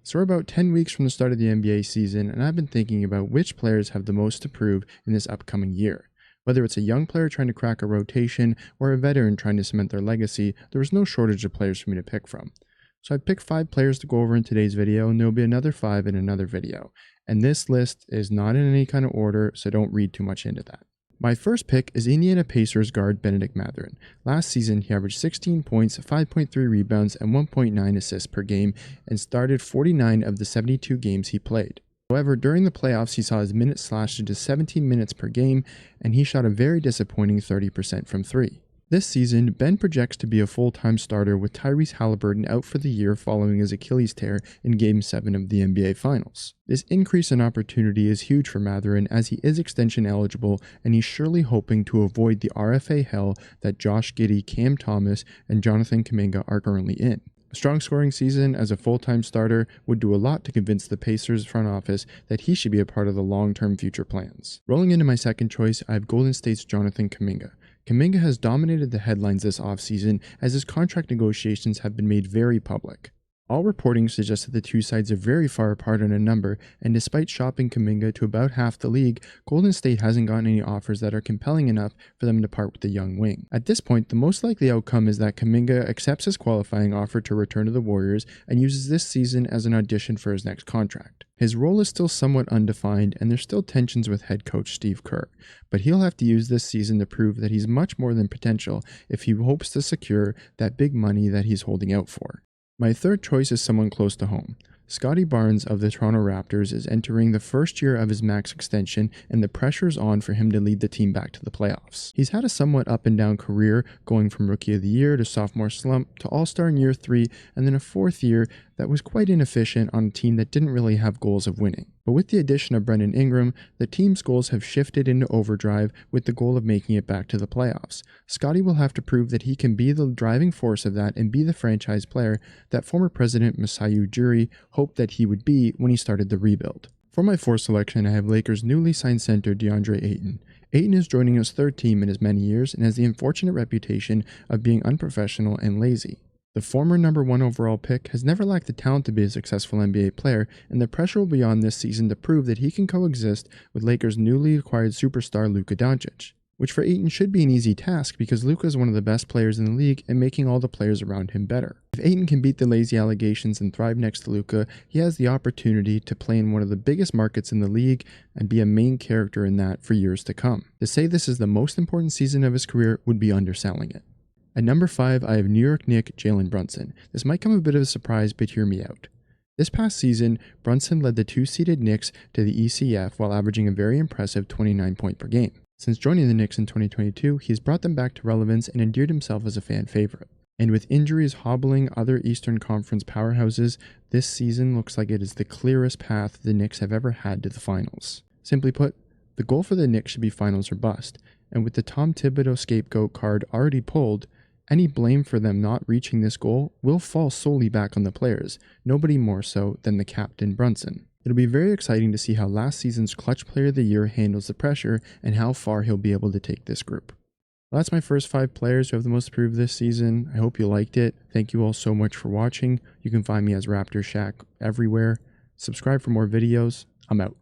So we're about 10 weeks from the start of the NBA season, and I've been thinking about which players have the most to prove in this upcoming year. Whether it's a young player trying to crack a rotation or a veteran trying to cement their legacy, there was no shortage of players for me to pick from. So I picked 5 players to go over in today's video, and there will be another 5 in another video. And this list is not in any kind of order, so don't read too much into that. My first pick is Indiana Pacers guard Bennedict Mathurin. Last season, he averaged 16 points, 5.3 rebounds, and 1.9 assists per game, and started 49 of the 72 games he played. However, during the playoffs, he saw his minutes slashed to 17 minutes per game, and he shot a very disappointing 30% from 3. This season, Ben projects to be a full-time starter with Tyrese Halliburton out for the year following his Achilles tear in Game 7 of the NBA Finals. This increase in opportunity is huge for Mathurin as he is extension eligible, and he's surely hoping to avoid the RFA hell that Josh Giddey, Cam Thomas, and Jonathan Kuminga are currently in. A strong scoring season as a full-time starter would do a lot to convince the Pacers front office that he should be a part of the long-term future plans. Rolling into my second choice, I have Golden State's Jonathan Kuminga. Kuminga has dominated the headlines this offseason as his contract negotiations have been made very public. All reporting suggests that the two sides are very far apart on a number, and despite shopping Kuminga to about half the league, Golden State hasn't gotten any offers that are compelling enough for them to part with the young wing. At this point, the most likely outcome is that Kuminga accepts his qualifying offer to return to the Warriors and uses this season as an audition for his next contract. His role is still somewhat undefined, and there's still tensions with head coach Steve Kerr, but he'll have to use this season to prove that he's much more than potential if he hopes to secure that big money that he's holding out for. My third choice is someone close to home. Scotty Barnes of the Toronto Raptors is entering the first year of his max extension, and the pressure is on for him to lead the team back to the playoffs. He's had a somewhat up and down career, going from Rookie of the Year to sophomore slump to All-Star in year 3, and then a 4th year that was quite inefficient on a team that didn't really have goals of winning. But with the addition of Brandon Ingram, the team's goals have shifted into overdrive with the goal of making it back to the playoffs. Scotty will have to prove that he can be the driving force of that and be the franchise player that former president Masai Ujiri hoped that he would be when he started the rebuild. For my 4th selection, I have Lakers' newly signed center DeAndre Ayton. Ayton is joining his 3rd team in as many years and has the unfortunate reputation of being unprofessional and lazy. The former number 1 overall pick has never lacked the talent to be a successful NBA player, and the pressure will be on this season to prove that he can coexist with Lakers' newly acquired superstar Luka Doncic, which for Eaton should be an easy task because Luka is one of the best players in the league and making all the players around him better. If Eaton can beat the lazy allegations and thrive next to Luka, he has the opportunity to play in one of the biggest markets in the league and be a main character in that for years to come. To say this is the most important season of his career would be underselling it. At number 5, I have New York Knicks Jalen Brunson. This might come a bit of a surprise, but hear me out. This past season, Brunson led the 2-seeded Knicks to the ECF while averaging a very impressive 29 points per game. Since joining the Knicks in 2022, he's brought them back to relevance and endeared himself as a fan favorite. And with injuries hobbling other Eastern Conference powerhouses, this season looks like it is the clearest path the Knicks have ever had to the finals. Simply put, the goal for the Knicks should be finals or bust, and with the Tom Thibodeau scapegoat card already pulled, any blame for them not reaching this goal will fall solely back on the players, nobody more so than the captain Brunson. It'll be very exciting to see how last season's clutch player of the year handles the pressure and how far he'll be able to take this group. Well, that's my first 5 players who have the most to prove this season. I hope you liked it. Thank you all so much for watching. You can find me as Raptor Shack everywhere. Subscribe for more videos. I'm out.